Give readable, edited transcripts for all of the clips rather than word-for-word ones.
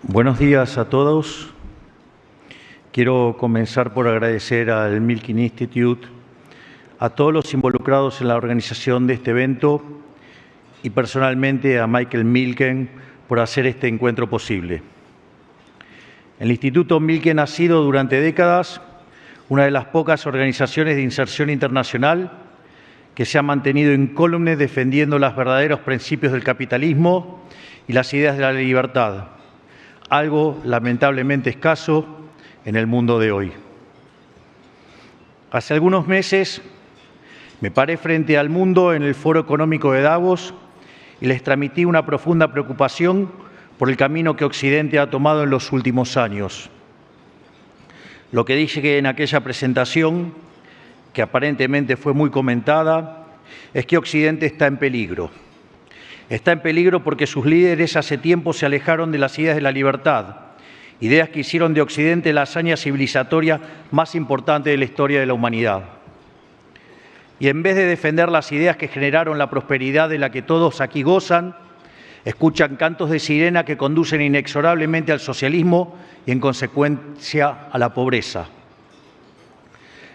Buenos días a todos. Quiero comenzar por agradecer al Milken Institute, a todos los involucrados en la organización de este evento y personalmente a Michael Milken por hacer este encuentro posible. El Instituto Milken ha sido durante décadas una de las pocas organizaciones de inserción internacional que se ha mantenido incólume defendiendo los verdaderos principios del capitalismo y las ideas de la libertad, algo lamentablemente escaso en el mundo de hoy. Hace algunos meses me paré frente al mundo en el Foro Económico de Davos y les transmití una profunda preocupación por el camino que Occidente ha tomado en los últimos años. Lo que dije en aquella presentación, que aparentemente fue muy comentada, es que Occidente está en peligro. Está en peligro porque sus líderes hace tiempo se alejaron de las ideas de la libertad, ideas que hicieron de Occidente la hazaña civilizatoria más importante de la historia de la humanidad. Y en vez de defender las ideas que generaron la prosperidad de la que todos aquí gozan, escuchan cantos de sirena que conducen inexorablemente al socialismo y, en consecuencia, a la pobreza.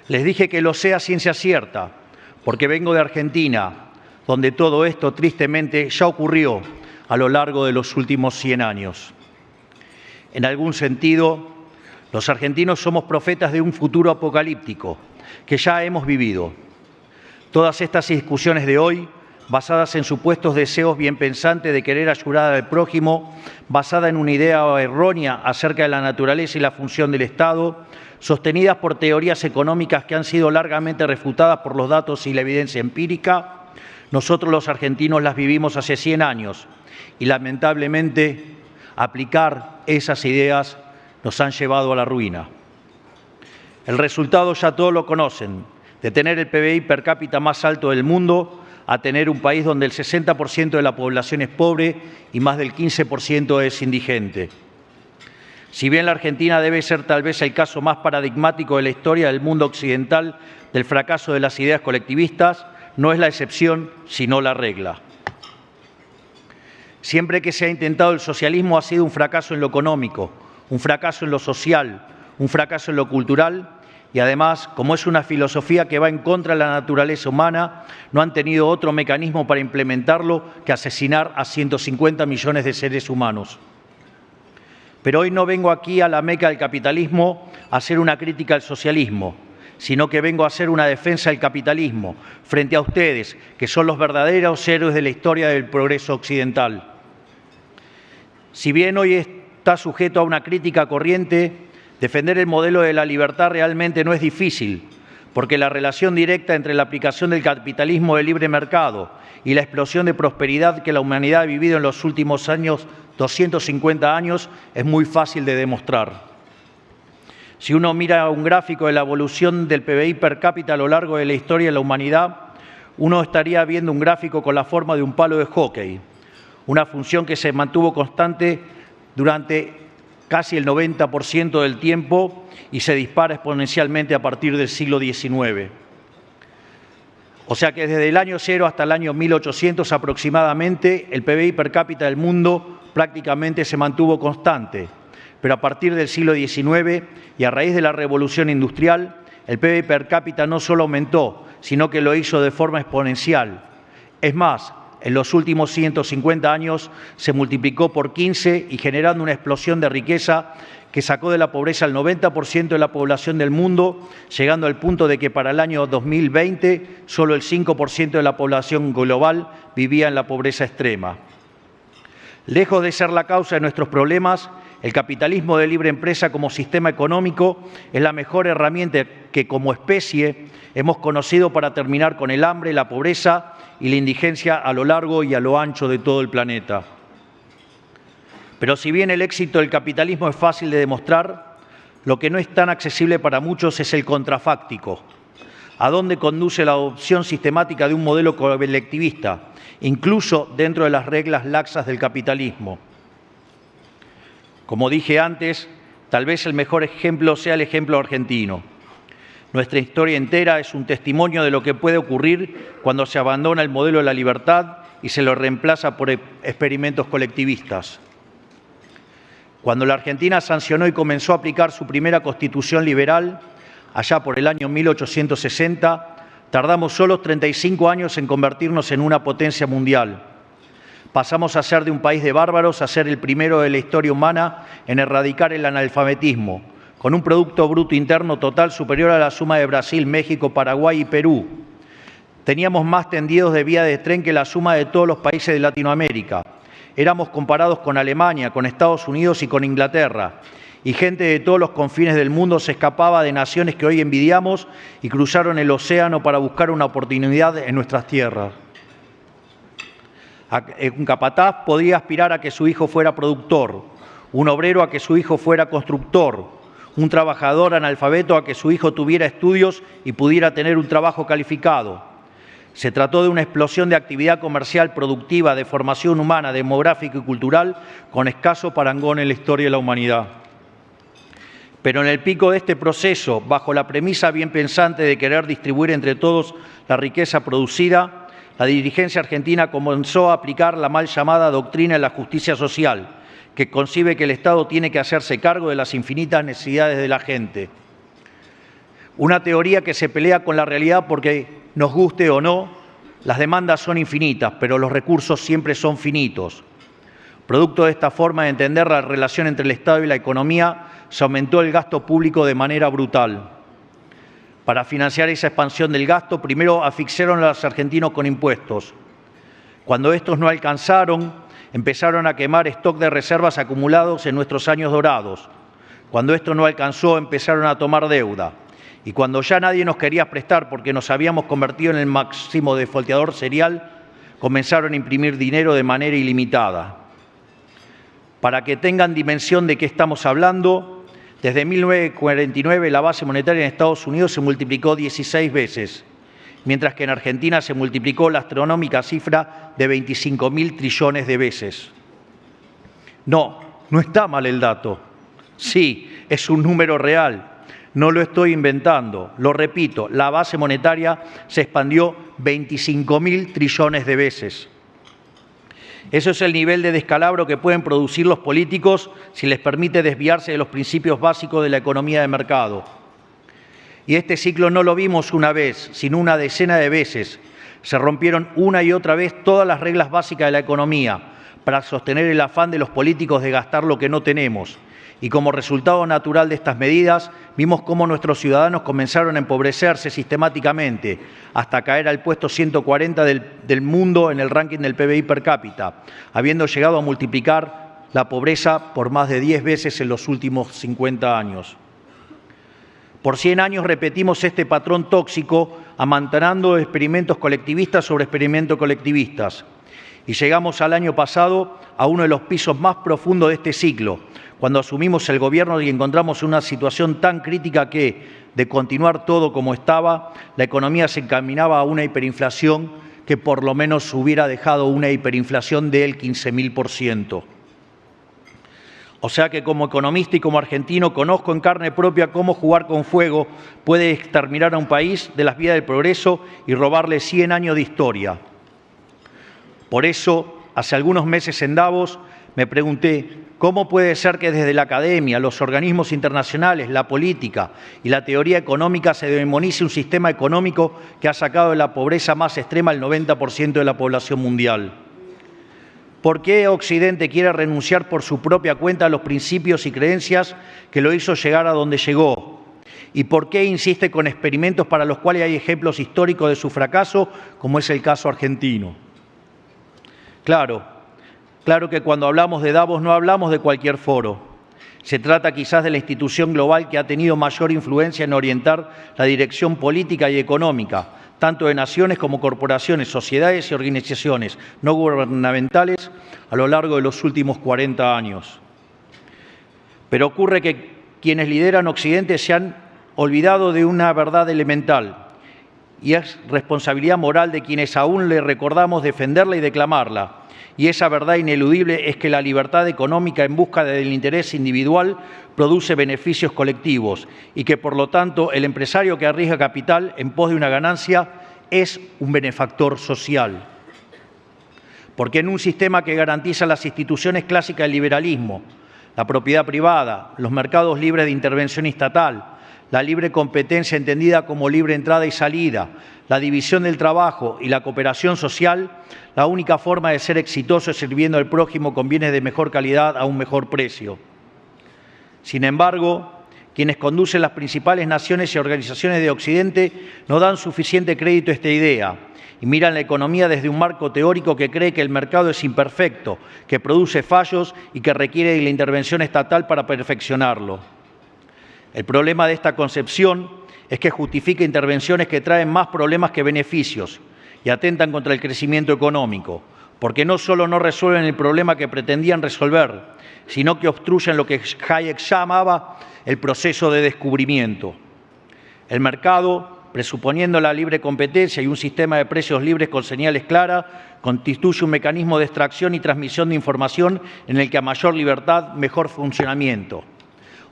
Les dije que lo sé a ciencia cierta, porque vengo de Argentina, donde todo esto, tristemente, ya ocurrió a lo largo de los últimos 100 años. En algún sentido, los argentinos somos profetas de un futuro apocalíptico que ya hemos vivido. Todas estas discusiones de hoy, basadas en supuestos deseos bien pensantes de querer ayudar al prójimo, basada en una idea errónea acerca de la naturaleza y la función del Estado, sostenidas por teorías económicas que han sido largamente refutadas por los datos y la evidencia empírica, nosotros los argentinos las vivimos hace 100 años y lamentablemente aplicar esas ideas nos han llevado a la ruina. El resultado ya todos lo conocen, de tener el PBI per cápita más alto del mundo a tener un país donde el 60% de la población es pobre y más del 15% es indigente. Si bien la Argentina debe ser tal vez el caso más paradigmático de la historia del mundo occidental del fracaso de las ideas colectivistas, no es la excepción, sino la regla. Siempre que se ha intentado el socialismo ha sido un fracaso en lo económico, un fracaso en lo social, un fracaso en lo cultural y además, como es una filosofía que va en contra de la naturaleza humana, no han tenido otro mecanismo para implementarlo que asesinar a 150 millones de seres humanos. Pero hoy no vengo aquí a la meca del capitalismo a hacer una crítica al socialismo, sino que vengo a hacer una defensa del capitalismo frente a ustedes, que son los verdaderos héroes de la historia del progreso occidental. Si bien hoy está sujeto a una crítica corriente, defender el modelo de la libertad realmente no es difícil, porque la relación directa entre la aplicación del capitalismo de libre mercado y la explosión de prosperidad que la humanidad ha vivido en los últimos años, 250 años, es muy fácil de demostrar. Si uno mira un gráfico de la evolución del PBI per cápita a lo largo de la historia de la humanidad, uno estaría viendo un gráfico con la forma de un palo de hockey, una función que se mantuvo constante durante casi el 90% del tiempo y se dispara exponencialmente a partir del siglo XIX. O sea que desde el año 0 hasta el año 1800 aproximadamente, el PBI per cápita del mundo prácticamente se mantuvo constante. Pero a partir del siglo XIX y a raíz de la revolución industrial, el PBI per cápita no solo aumentó, sino que lo hizo de forma exponencial. Es más, en los últimos 150 años se multiplicó por 15 y generando una explosión de riqueza que sacó de la pobreza al 90% de la población del mundo, llegando al punto de que para el año 2020 solo el 5% de la población global vivía en la pobreza extrema. Lejos de ser la causa de nuestros problemas, el capitalismo de libre empresa como sistema económico es la mejor herramienta que como especie hemos conocido para terminar con el hambre, la pobreza y la indigencia a lo largo y a lo ancho de todo el planeta. Pero si bien el éxito del capitalismo es fácil de demostrar, lo que no es tan accesible para muchos es el contrafáctico. ¿A dónde conduce la adopción sistemática de un modelo colectivista, incluso dentro de las reglas laxas del capitalismo? Como dije antes, tal vez el mejor ejemplo sea el ejemplo argentino. Nuestra historia entera es un testimonio de lo que puede ocurrir cuando se abandona el modelo de la libertad y se lo reemplaza por experimentos colectivistas. Cuando la Argentina sancionó y comenzó a aplicar su primera constitución liberal, allá por el año 1860, tardamos solo 35 años en convertirnos en una potencia mundial. Pasamos a ser de un país de bárbaros a ser el primero de la historia humana en erradicar el analfabetismo, con un Producto Bruto Interno total superior a la suma de Brasil, México, Paraguay y Perú. Teníamos más tendidos de vía de tren que la suma de todos los países de Latinoamérica. Éramos comparados con Alemania, con Estados Unidos y con Inglaterra. Y gente de todos los confines del mundo se escapaba de naciones que hoy envidiamos y cruzaron el océano para buscar una oportunidad en nuestras tierras. Un capataz podía aspirar a que su hijo fuera productor, un obrero a que su hijo fuera constructor, un trabajador analfabeto a que su hijo tuviera estudios y pudiera tener un trabajo calificado. Se trató de una explosión de actividad comercial productiva, de formación humana, demográfica y cultural, con escaso parangón en la historia de la humanidad. Pero en el pico de este proceso, bajo la premisa bien pensante de querer distribuir entre todos la riqueza producida, la dirigencia argentina comenzó a aplicar la mal llamada doctrina de la justicia social, que concibe que el Estado tiene que hacerse cargo de las infinitas necesidades de la gente. Una teoría que se pelea con la realidad porque, nos guste o no, las demandas son infinitas, pero los recursos siempre son finitos. Producto de esta forma de entender la relación entre el Estado y la economía, se aumentó el gasto público de manera brutal. Para financiar esa expansión del gasto, primero asfixiaron a los argentinos con impuestos. Cuando estos no alcanzaron, empezaron a quemar stock de reservas acumulados en nuestros años dorados. Cuando esto no alcanzó, empezaron a tomar deuda. Y cuando ya nadie nos quería prestar porque nos habíamos convertido en el máximo defolteador serial, comenzaron a imprimir dinero de manera ilimitada. Para que tengan dimensión de qué estamos hablando, desde 1949 la base monetaria en Estados Unidos se multiplicó 16 veces, mientras que en Argentina se multiplicó la astronómica cifra de 25.000 trillones de veces. No está mal el dato. Sí, es un número real. No lo estoy inventando, lo repito, la base monetaria se expandió 25.000 trillones de veces. Eso es el nivel de descalabro que pueden producir los políticos si les permite desviarse de los principios básicos de la economía de mercado. Y este ciclo no lo vimos una vez, sino una decena de veces. Se rompieron una y otra vez todas las reglas básicas de la economía para sostener el afán de los políticos de gastar lo que no tenemos. Y como resultado natural de estas medidas, vimos cómo nuestros ciudadanos comenzaron a empobrecerse sistemáticamente, hasta caer al puesto 140 del mundo en el ranking del PBI per cápita, habiendo llegado a multiplicar la pobreza por más de 10 veces en los últimos 50 años. Por 100 años repetimos este patrón tóxico, amantanando experimentos colectivistas sobre experimentos colectivistas. Y llegamos al año pasado a uno de los pisos más profundos de este ciclo, cuando asumimos el gobierno y encontramos una situación tan crítica que, de continuar todo como estaba, la economía se encaminaba a una hiperinflación que por lo menos hubiera dejado una hiperinflación del 15.000%. O sea que como economista y como argentino conozco en carne propia cómo jugar con fuego puede exterminar a un país de las vías del progreso y robarle 100 años de historia. Por eso, hace algunos meses en Davos, me pregunté, ¿cómo puede ser que desde la academia, los organismos internacionales, la política y la teoría económica se demonice un sistema económico que ha sacado de la pobreza más extrema al 90% de la población mundial? ¿Por qué Occidente quiere renunciar por su propia cuenta a los principios y creencias que lo hizo llegar a donde llegó? ¿Y por qué insiste con experimentos para los cuales hay ejemplos históricos de su fracaso, como es el caso argentino? Claro que cuando hablamos de Davos no hablamos de cualquier foro. Se trata quizás de la institución global que ha tenido mayor influencia en orientar la dirección política y económica, tanto de naciones como corporaciones, sociedades y organizaciones no gubernamentales a lo largo de los últimos 40 años. Pero ocurre que quienes lideran Occidente se han olvidado de una verdad elemental, y es responsabilidad moral de quienes aún le recordamos defenderla y declamarla. Y esa verdad ineludible es que la libertad económica en busca del interés individual produce beneficios colectivos y que, por lo tanto, el empresario que arriesga capital en pos de una ganancia es un benefactor social. Porque en un sistema que garantiza las instituciones clásicas del liberalismo, la propiedad privada, los mercados libres de intervención estatal, la libre competencia entendida como libre entrada y salida, la división del trabajo y la cooperación social, la única forma de ser exitoso es sirviendo al prójimo con bienes de mejor calidad a un mejor precio. Sin embargo, quienes conducen las principales naciones y organizaciones de Occidente no dan suficiente crédito a esta idea y miran la economía desde un marco teórico que cree que el mercado es imperfecto, que produce fallos y que requiere de la intervención estatal para perfeccionarlo. El problema de esta concepción es que justifica intervenciones que traen más problemas que beneficios y atentan contra el crecimiento económico, porque no solo no resuelven el problema que pretendían resolver, sino que obstruyen lo que Hayek llamaba el proceso de descubrimiento. El mercado, presuponiendo la libre competencia y un sistema de precios libres con señales claras, constituye un mecanismo de extracción y transmisión de información en el que a mayor libertad, mejor funcionamiento.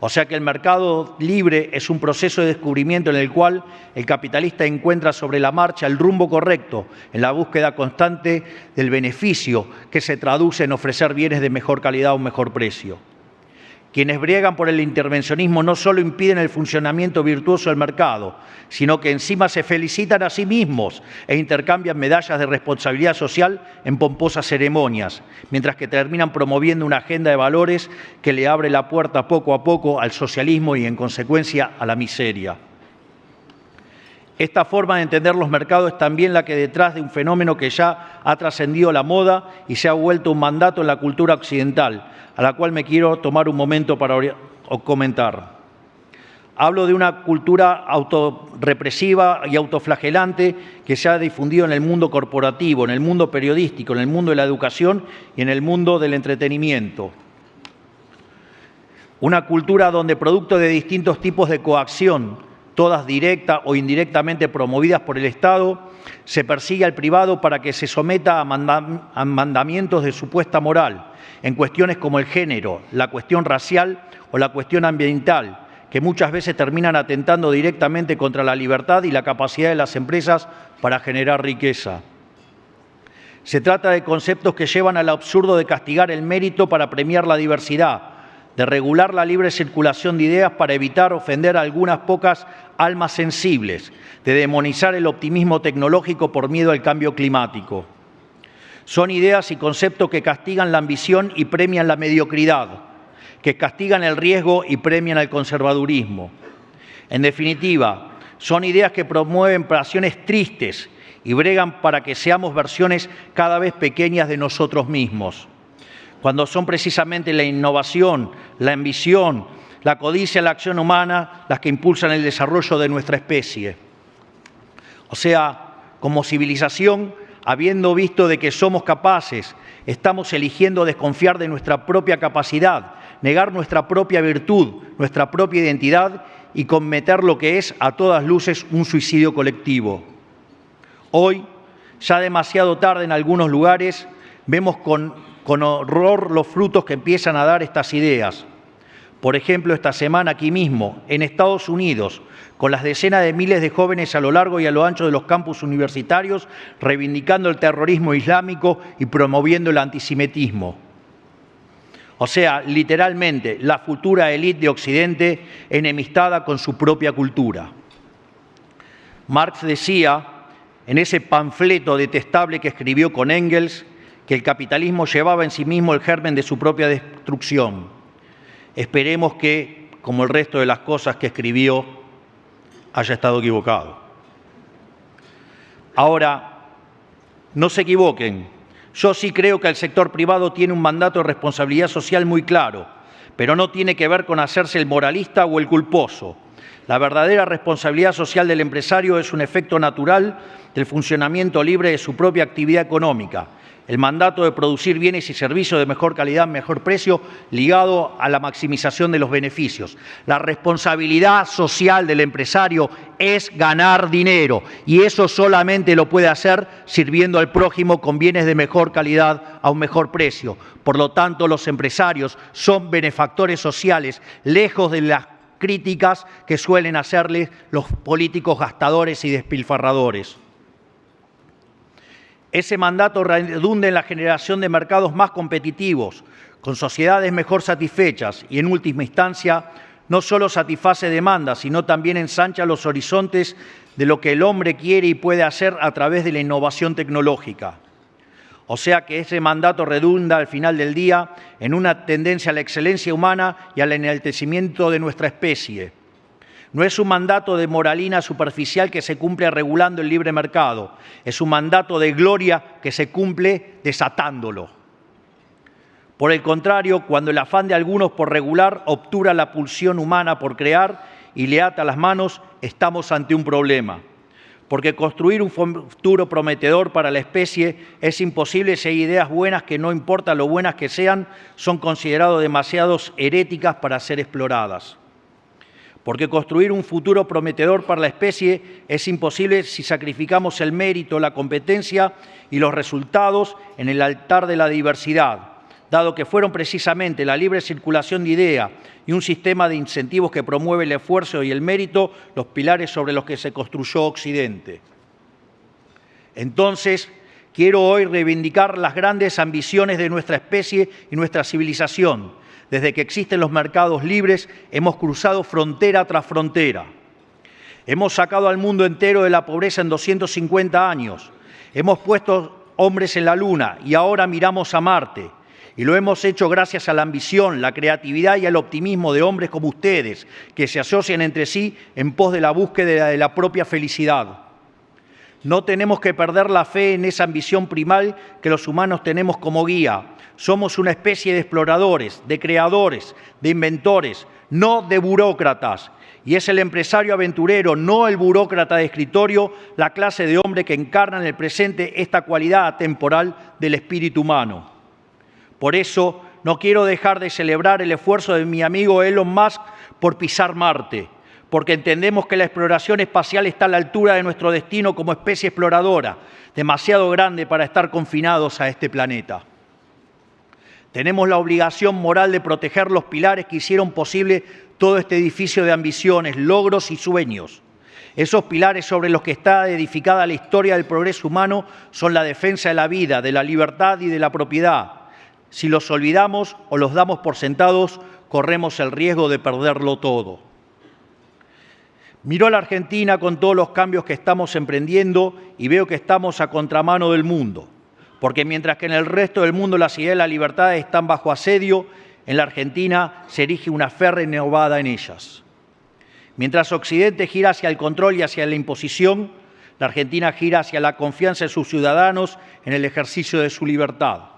O sea que el mercado libre es un proceso de descubrimiento en el cual el capitalista encuentra sobre la marcha el rumbo correcto en la búsqueda constante del beneficio que se traduce en ofrecer bienes de mejor calidad a un mejor precio. Quienes briegan por el intervencionismo no solo impiden el funcionamiento virtuoso del mercado, sino que encima se felicitan a sí mismos e intercambian medallas de responsabilidad social en pomposas ceremonias, mientras que terminan promoviendo una agenda de valores que le abre la puerta poco a poco al socialismo y, en consecuencia, a la miseria. Esta forma de entender los mercados es también la que detrás de un fenómeno que ya ha trascendido la moda y se ha vuelto un mandato en la cultura occidental, a la cual me quiero tomar un momento para comentar. Hablo de una cultura autorrepresiva y autoflagelante que se ha difundido en el mundo corporativo, en el mundo periodístico, en el mundo de la educación y en el mundo del entretenimiento. Una cultura donde, producto de distintos tipos de coacción, todas directa o indirectamente promovidas por el Estado, se persigue al privado para que se someta a mandamientos de supuesta moral, en cuestiones como el género, la cuestión racial o la cuestión ambiental, que muchas veces terminan atentando directamente contra la libertad y la capacidad de las empresas para generar riqueza. Se trata de conceptos que llevan al absurdo de castigar el mérito para premiar la diversidad, de regular la libre circulación de ideas para evitar ofender a algunas pocas almas sensibles, de demonizar el optimismo tecnológico por miedo al cambio climático. Son ideas y conceptos que castigan la ambición y premian la mediocridad, que castigan el riesgo y premian el conservadurismo. En definitiva, son ideas que promueven pasiones tristes y bregan para que seamos versiones cada vez pequeñas de nosotros mismos, cuando son precisamente la innovación, la ambición, la codicia y la acción humana las que impulsan el desarrollo de nuestra especie. O sea, como civilización, habiendo visto de que somos capaces, estamos eligiendo desconfiar de nuestra propia capacidad, negar nuestra propia virtud, nuestra propia identidad y cometer lo que es, a todas luces, un suicidio colectivo. Hoy, ya demasiado tarde en algunos lugares, vemos con horror los frutos que empiezan a dar estas ideas. Por ejemplo, esta semana aquí mismo, en Estados Unidos, con las decenas de miles de jóvenes a lo largo y a lo ancho de los campus universitarios, reivindicando el terrorismo islámico y promoviendo el antisemitismo. O sea, literalmente, la futura élite de Occidente enemistada con su propia cultura. Marx decía, en ese panfleto detestable que escribió con Engels, que el capitalismo llevaba en sí mismo el germen de su propia destrucción. Esperemos que, como el resto de las cosas que escribió, haya estado equivocado. Ahora, no se equivoquen. Yo sí creo que el sector privado tiene un mandato de responsabilidad social muy claro, pero no tiene que ver con hacerse el moralista o el culposo. La verdadera responsabilidad social del empresario es un efecto natural del funcionamiento libre de su propia actividad económica. El mandato de producir bienes y servicios de mejor calidad, mejor precio, ligado a la maximización de los beneficios. La responsabilidad social del empresario es ganar dinero y eso solamente lo puede hacer sirviendo al prójimo con bienes de mejor calidad a un mejor precio. Por lo tanto, los empresarios son benefactores sociales, lejos de las críticas que suelen hacerles los políticos gastadores y despilfarradores. Ese mandato redunda en la generación de mercados más competitivos, con sociedades mejor satisfechas y, en última instancia, no solo satisface demandas, sino también ensancha los horizontes de lo que el hombre quiere y puede hacer a través de la innovación tecnológica. O sea que ese mandato redunda al final del día en una tendencia a la excelencia humana y al enaltecimiento de nuestra especie. No es un mandato de moralina superficial que se cumple regulando el libre mercado, es un mandato de gloria que se cumple desatándolo. Por el contrario, cuando el afán de algunos por regular obtura la pulsión humana por crear y le ata las manos, estamos ante un problema. Porque construir un futuro prometedor para la especie es imposible si hay ideas buenas que, no importa lo buenas que sean, son consideradas demasiado heréticas para ser exploradas. Porque construir un futuro prometedor para la especie es imposible si sacrificamos el mérito, la competencia y los resultados en el altar de la diversidad, dado que fueron precisamente la libre circulación de ideas y un sistema de incentivos que promueve el esfuerzo y el mérito los pilares sobre los que se construyó Occidente. Entonces, quiero hoy reivindicar las grandes ambiciones de nuestra especie y nuestra civilización. Desde que existen los mercados libres, hemos cruzado frontera tras frontera. Hemos sacado al mundo entero de la pobreza en 250 años. Hemos puesto hombres en la Luna y ahora miramos a Marte. Y lo hemos hecho gracias a la ambición, la creatividad y al optimismo de hombres como ustedes, que se asocian entre sí en pos de la búsqueda de la propia felicidad. No tenemos que perder la fe en esa ambición primal que los humanos tenemos como guía. Somos una especie de exploradores, de creadores, de inventores, no de burócratas. Y es el empresario aventurero, no el burócrata de escritorio, la clase de hombre que encarna en el presente esta cualidad atemporal del espíritu humano. Por eso, no quiero dejar de celebrar el esfuerzo de mi amigo Elon Musk por pisar Marte, porque entendemos que la exploración espacial está a la altura de nuestro destino como especie exploradora, demasiado grande para estar confinados a este planeta. Tenemos la obligación moral de proteger los pilares que hicieron posible todo este edificio de ambiciones, logros y sueños. Esos pilares sobre los que está edificada la historia del progreso humano son la defensa de la vida, de la libertad y de la propiedad. Si los olvidamos o los damos por sentados, corremos el riesgo de perderlo todo. Miro a la Argentina con todos los cambios que estamos emprendiendo y veo que estamos a contramano del mundo. Porque mientras que en el resto del mundo las ideas de la libertad están bajo asedio, en la Argentina se erige una fe renovada en ellas. Mientras Occidente gira hacia el control y hacia la imposición, la Argentina gira hacia la confianza de sus ciudadanos en el ejercicio de su libertad.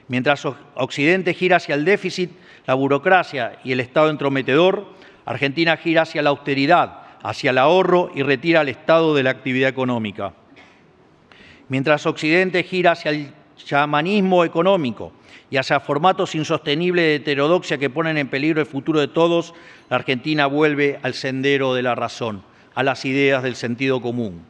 Mientras Occidente gira hacia el déficit, la burocracia y el Estado entrometedor, Argentina gira hacia la austeridad, hacia el ahorro y retira al Estado de la actividad económica. Mientras Occidente gira hacia el chamanismo económico y hacia formatos insostenibles de heterodoxia que ponen en peligro el futuro de todos, la Argentina vuelve al sendero de la razón, a las ideas del sentido común.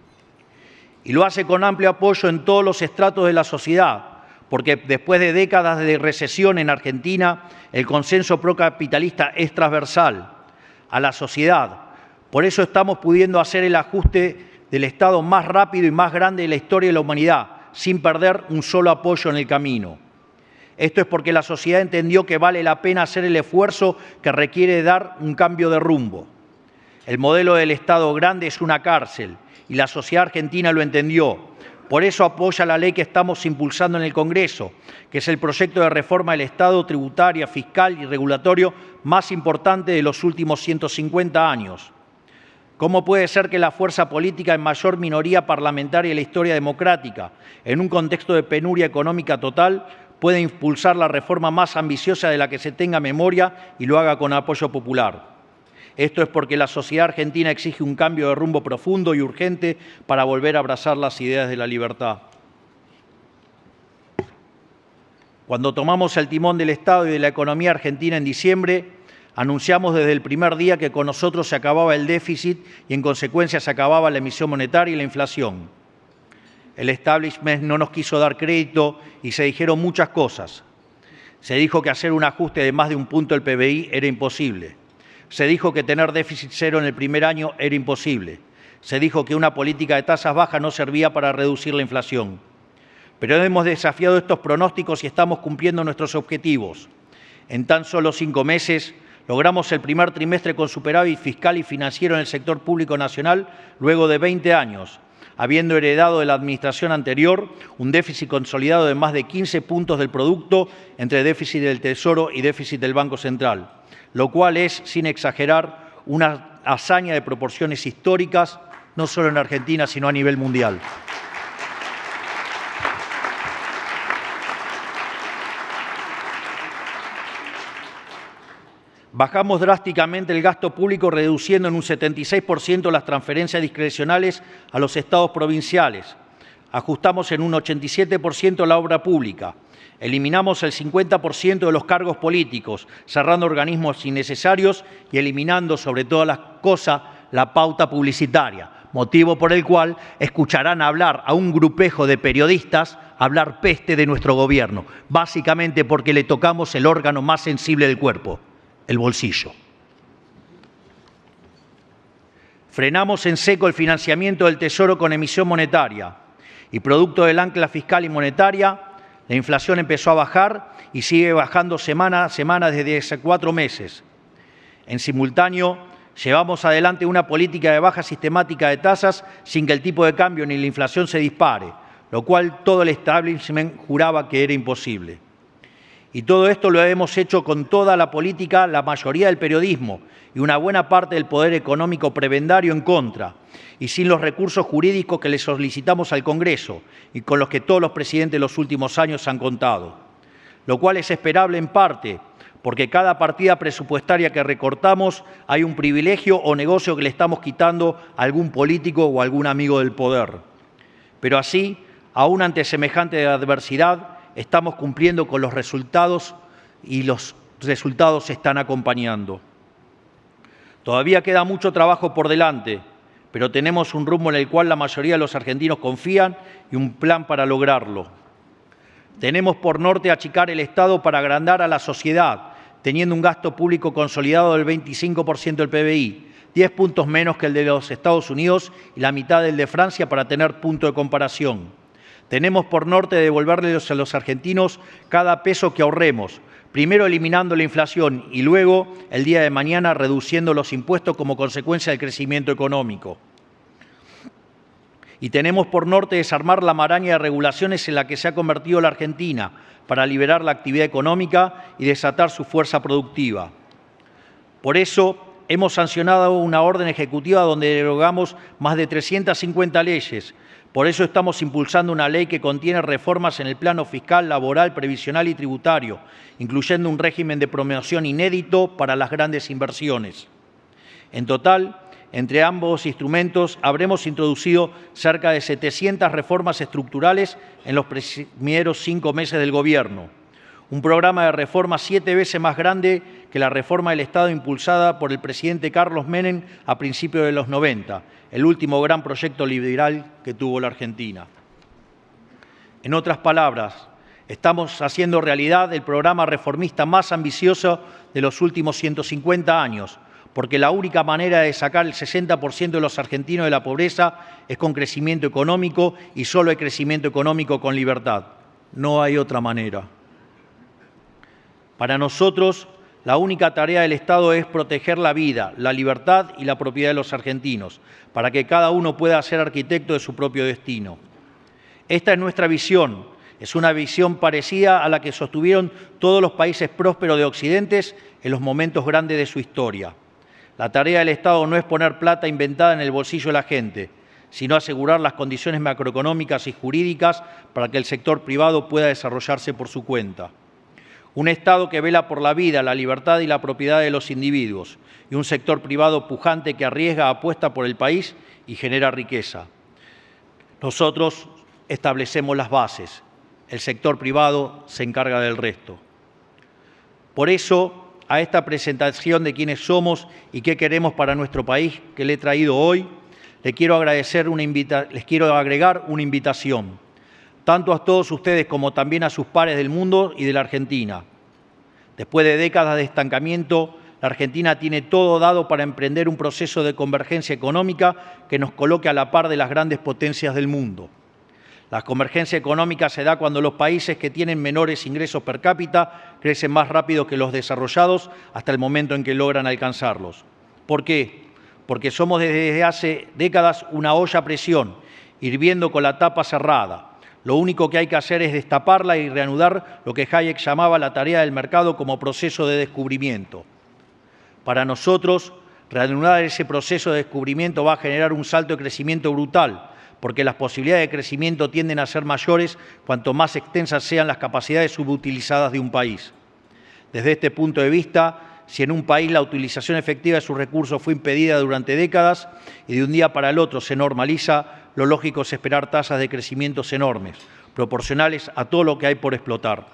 Y lo hace con amplio apoyo en todos los estratos de la sociedad, porque después de décadas de recesión en Argentina, el consenso procapitalista es transversal a la sociedad. Por eso estamos pudiendo hacer el ajuste del Estado más rápido y más grande de la historia de la humanidad, sin perder un solo apoyo en el camino. Esto es porque la sociedad entendió que vale la pena hacer el esfuerzo que requiere dar un cambio de rumbo. El modelo del Estado grande es una cárcel y la sociedad argentina lo entendió. Por eso apoya la ley que estamos impulsando en el Congreso, que es el proyecto de reforma del Estado tributaria, fiscal y regulatorio más importante de los últimos 150 años. ¿Cómo puede ser que la fuerza política en mayor minoría parlamentaria de la historia democrática, en un contexto de penuria económica total, pueda impulsar la reforma más ambiciosa de la que se tenga memoria y lo haga con apoyo popular? Esto es porque la sociedad argentina exige un cambio de rumbo profundo y urgente para volver a abrazar las ideas de la libertad. Cuando tomamos el timón del Estado y de la economía argentina en diciembre, anunciamos desde el primer día que con nosotros se acababa el déficit y en consecuencia se acababa la emisión monetaria y la inflación. El establishment no nos quiso dar crédito y se dijeron muchas cosas. Se dijo que hacer un ajuste de más de un punto del PBI era imposible. Se dijo que tener déficit cero en el primer año era imposible. Se dijo que una política de tasas bajas no servía para reducir la inflación. Pero hemos desafiado estos pronósticos y estamos cumpliendo nuestros objetivos. En tan solo 5 meses logramos el primer trimestre con superávit fiscal y financiero en el sector público nacional luego de 20 años, habiendo heredado de la administración anterior un déficit consolidado de más de 15 puntos del producto entre déficit del Tesoro y déficit del Banco Central, lo cual es, sin exagerar, una hazaña de proporciones históricas, no solo en Argentina, sino a nivel mundial. Bajamos drásticamente el gasto público, reduciendo en un 76% las transferencias discrecionales a los estados provinciales. Ajustamos en un 87% la obra pública. Eliminamos el 50% de los cargos políticos, cerrando organismos innecesarios y eliminando, sobre todas las cosas, la pauta publicitaria, motivo por el cual escucharán hablar a un grupejo de periodistas hablar peste de nuestro gobierno, básicamente porque le tocamos el órgano más sensible del cuerpo, el bolsillo. Frenamos en seco el financiamiento del Tesoro con emisión monetaria y producto del ancla fiscal y monetaria, la inflación empezó a bajar y sigue bajando semana a semana desde hace 4 meses. En simultáneo, llevamos adelante una política de baja sistemática de tasas sin que el tipo de cambio ni la inflación se dispare, lo cual todo el establishment juraba que era imposible. Y todo esto lo hemos hecho con toda la política, la mayoría del periodismo y una buena parte del poder económico prebendario en contra, y sin los recursos jurídicos que le solicitamos al Congreso y con los que todos los presidentes de los últimos años han contado. Lo cual es esperable en parte, porque cada partida presupuestaria que recortamos hay un privilegio o negocio que le estamos quitando a algún político o a algún amigo del poder. Pero así, aún ante semejante adversidad, estamos cumpliendo con los resultados y los resultados se están acompañando. Todavía queda mucho trabajo por delante, pero tenemos un rumbo en el cual la mayoría de los argentinos confían y un plan para lograrlo. Tenemos por norte achicar el Estado para agrandar a la sociedad, teniendo un gasto público consolidado del 25% del PBI, 10 puntos menos que el de los Estados Unidos y la mitad del de Francia para tener punto de comparación. Tenemos por norte devolverles a los argentinos cada peso que ahorremos, primero eliminando la inflación y luego, el día de mañana, reduciendo los impuestos como consecuencia del crecimiento económico. Y tenemos por norte desarmar la maraña de regulaciones en la que se ha convertido la Argentina para liberar la actividad económica y desatar su fuerza productiva. Por eso, hemos sancionado una orden ejecutiva donde derogamos más de 350 leyes. Por eso estamos impulsando una ley que contiene reformas en el plano fiscal, laboral, previsional y tributario, incluyendo un régimen de promoción inédito para las grandes inversiones. En total, entre ambos instrumentos, habremos introducido cerca de 700 reformas estructurales en los primeros 5 meses del Gobierno. Un programa de reformas 7 veces más grande que la reforma del Estado impulsada por el presidente Carlos Menem a principios de los 90, el último gran proyecto liberal que tuvo la Argentina. En otras palabras, estamos haciendo realidad el programa reformista más ambicioso de los últimos 150 años, porque la única manera de sacar el 60% de los argentinos de la pobreza es con crecimiento económico y solo hay crecimiento económico con libertad. No hay otra manera. Para nosotros, la única tarea del Estado es proteger la vida, la libertad y la propiedad de los argentinos, para que cada uno pueda ser arquitecto de su propio destino. Esta es nuestra visión. Es una visión parecida a la que sostuvieron todos los países prósperos de Occidente en los momentos grandes de su historia. La tarea del Estado no es poner plata inventada en el bolsillo de la gente, sino asegurar las condiciones macroeconómicas y jurídicas para que el sector privado pueda desarrollarse por su cuenta. Un Estado que vela por la vida, la libertad y la propiedad de los individuos, y un sector privado pujante que arriesga, apuesta por el país y genera riqueza. Nosotros establecemos las bases, el sector privado se encarga del resto. Por eso, a esta presentación de quiénes somos y qué queremos para nuestro país que le he traído hoy, les quiero agregar una invitación, tanto a todos ustedes como también a sus pares del mundo y de la Argentina. Después de décadas de estancamiento, la Argentina tiene todo dado para emprender un proceso de convergencia económica que nos coloque a la par de las grandes potencias del mundo. La convergencia económica se da cuando los países que tienen menores ingresos per cápita crecen más rápido que los desarrollados hasta el momento en que logran alcanzarlos. ¿Por qué? Porque somos desde hace décadas una olla a presión, hirviendo con la tapa cerrada. Lo único que hay que hacer es destaparla y reanudar lo que Hayek llamaba la tarea del mercado como proceso de descubrimiento. Para nosotros, reanudar ese proceso de descubrimiento va a generar un salto de crecimiento brutal, porque las posibilidades de crecimiento tienden a ser mayores cuanto más extensas sean las capacidades subutilizadas de un país. Desde este punto de vista, si en un país la utilización efectiva de sus recursos fue impedida durante décadas y de un día para el otro se normaliza, lo lógico es esperar tasas de crecimientos enormes, proporcionales a todo lo que hay por explotar.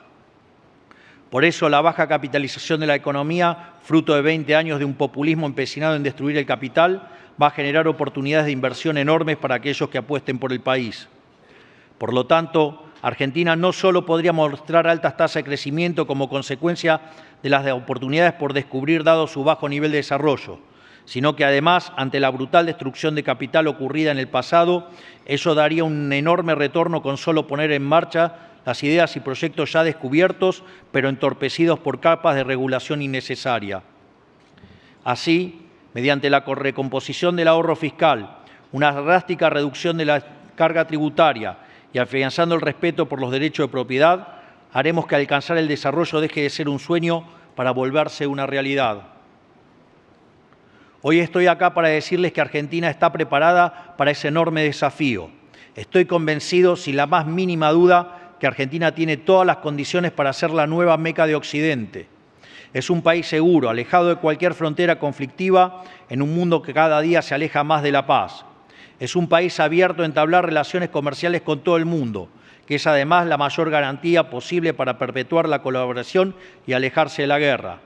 Por eso, la baja capitalización de la economía, fruto de 20 años de un populismo empecinado en destruir el capital, va a generar oportunidades de inversión enormes para aquellos que apuesten por el país. Por lo tanto, Argentina no solo podría mostrar altas tasas de crecimiento como consecuencia de las oportunidades por descubrir dado su bajo nivel de desarrollo, sino que además, ante la brutal destrucción de capital ocurrida en el pasado, eso daría un enorme retorno con solo poner en marcha las ideas y proyectos ya descubiertos, pero entorpecidos por capas de regulación innecesaria. Así, mediante la recomposición del ahorro fiscal, una drástica reducción de la carga tributaria y afianzando el respeto por los derechos de propiedad, haremos que alcanzar el desarrollo deje de ser un sueño para volverse una realidad. Hoy estoy acá para decirles que Argentina está preparada para ese enorme desafío. Estoy convencido, sin la más mínima duda, que Argentina tiene todas las condiciones para ser la nueva Meca de Occidente. Es un país seguro, alejado de cualquier frontera conflictiva, en un mundo que cada día se aleja más de la paz. Es un país abierto a entablar relaciones comerciales con todo el mundo, que es además la mayor garantía posible para perpetuar la colaboración y alejarse de la guerra.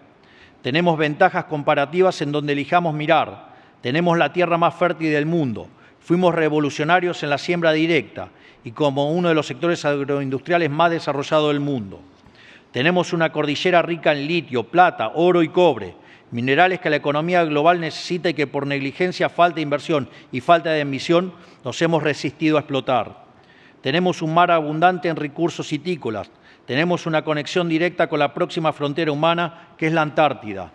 Tenemos ventajas comparativas en donde elijamos mirar. Tenemos la tierra más fértil del mundo. Fuimos revolucionarios en la siembra directa y como uno de los sectores agroindustriales más desarrollados del mundo. Tenemos una cordillera rica en litio, plata, oro y cobre, minerales que la economía global necesita y que por negligencia, falta de inversión y falta de ambición nos hemos resistido a explotar. Tenemos un mar abundante en recursos citícolas. Tenemos una conexión directa con la próxima frontera humana, que es la Antártida.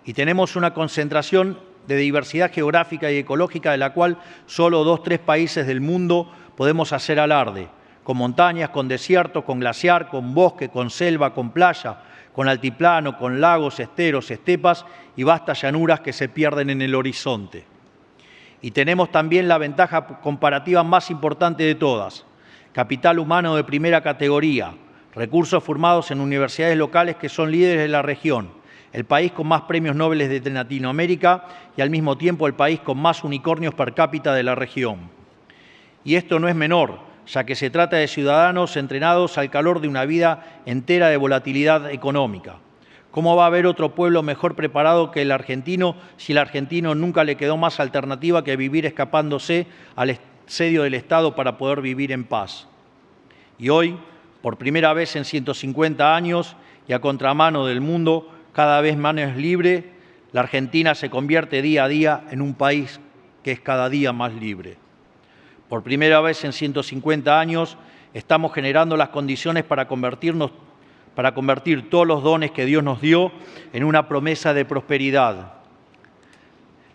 Y tenemos una concentración de diversidad geográfica y ecológica de la cual solo 2 o 3 países del mundo podemos hacer alarde, con montañas, con desiertos, con glaciar, con bosque, con selva, con playa, con altiplano, con lagos, esteros, estepas y vastas llanuras que se pierden en el horizonte. Y tenemos también la ventaja comparativa más importante de todas: capital humano de primera categoría, recursos formados en universidades locales que son líderes de la región, el país con más premios Nobel de Latinoamérica y al mismo tiempo el país con más unicornios per cápita de la región. Y esto no es menor, ya que se trata de ciudadanos entrenados al calor de una vida entera de volatilidad económica. ¿Cómo va a haber otro pueblo mejor preparado que el argentino si el argentino nunca le quedó más alternativa que vivir escapándose al asedio del Estado para poder vivir en paz? Y hoy, por primera vez en 150 años y a contramano del mundo, cada vez más libre, la Argentina se convierte día a día en un país que es cada día más libre. Por primera vez en 150 años estamos generando las condiciones para convertir todos los dones que Dios nos dio en una promesa de prosperidad.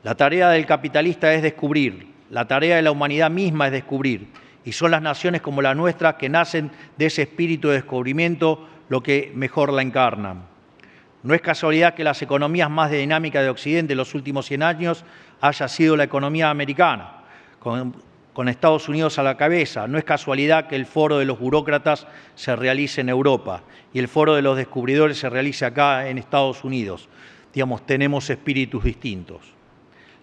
La tarea del capitalista es descubrir, la tarea de la humanidad misma es descubrir, y son las naciones como la nuestra que nacen de ese espíritu de descubrimiento lo que mejor la encarnan. No es casualidad que las economías más dinámicas de Occidente en los últimos 100 años haya sido la economía americana, con Estados Unidos a la cabeza. No es casualidad que el foro de los burócratas se realice en Europa y el foro de los descubridores se realice acá en Estados Unidos. Digamos, tenemos espíritus distintos.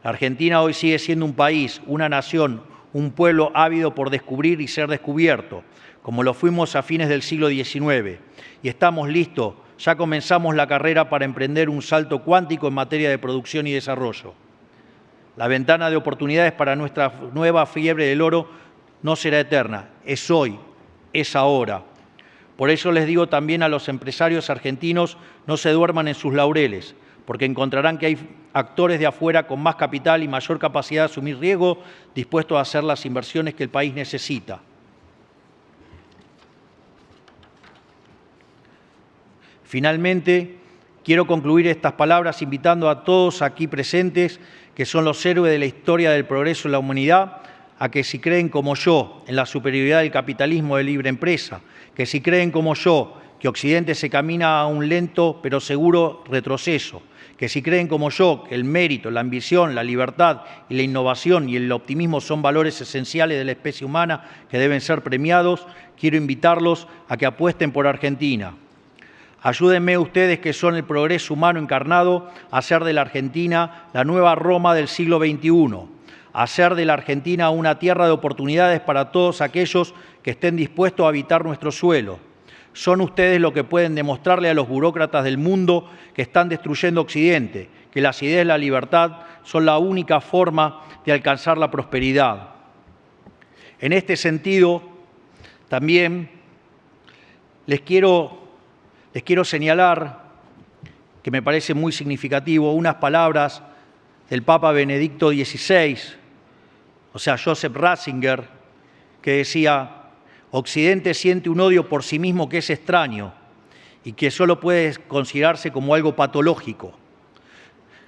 La Argentina hoy sigue siendo un país, una nación, un pueblo ávido por descubrir y ser descubierto, como lo fuimos a fines del siglo XIX. Y estamos listos, ya comenzamos la carrera para emprender un salto cuántico en materia de producción y desarrollo. La ventana de oportunidades para nuestra nueva fiebre del oro no será eterna, es hoy, es ahora. Por eso les digo también a los empresarios argentinos, no se duerman en sus laureles, porque encontrarán que hay actores de afuera con más capital y mayor capacidad de asumir riesgo, dispuestos a hacer las inversiones que el país necesita. Finalmente, quiero concluir estas palabras invitando a todos aquí presentes, que son los héroes de la historia del progreso de la humanidad, a que si creen como yo en la superioridad del capitalismo de libre empresa, que si creen como yo que Occidente se camina a un lento pero seguro retroceso, que si creen como yo que el mérito, la ambición, la libertad y la innovación y el optimismo son valores esenciales de la especie humana que deben ser premiados, quiero invitarlos a que apuesten por Argentina. Ayúdenme ustedes, que son el progreso humano encarnado, a hacer de la Argentina la nueva Roma del siglo XXI, a hacer de la Argentina una tierra de oportunidades para todos aquellos que estén dispuestos a habitar nuestro suelo. Son ustedes los que pueden demostrarle a los burócratas del mundo que están destruyendo Occidente, que las ideas de la libertad son la única forma de alcanzar la prosperidad. En este sentido, también les quiero señalar, que me parece muy significativo, unas palabras del Papa Benedicto XVI, o sea, Joseph Ratzinger, que decía: Occidente siente un odio por sí mismo que es extraño y que solo puede considerarse como algo patológico.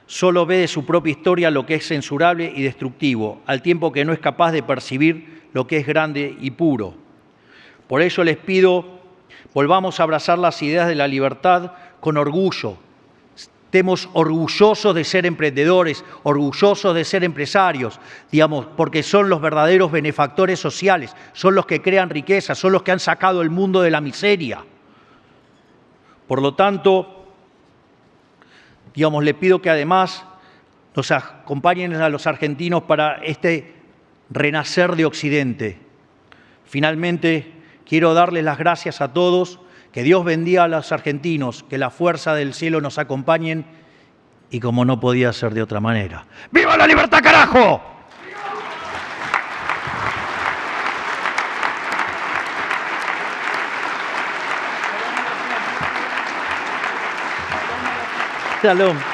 Solo ve de su propia historia lo que es censurable y destructivo, al tiempo que no es capaz de percibir lo que es grande y puro. Por ello les pido, volvamos a abrazar las ideas de la libertad con orgullo. Estemos orgullosos de ser emprendedores, orgullosos de ser empresarios, digamos, porque son los verdaderos benefactores sociales, son los que crean riqueza, son los que han sacado el mundo de la miseria. Por lo tanto, digamos, le pido que además nos acompañen a los argentinos para este renacer de Occidente. Finalmente, quiero darles las gracias a todos. Que Dios bendiga a los argentinos, que la fuerza del cielo nos acompañen y como no podía ser de otra manera. ¡Viva la libertad, carajo! Shalom.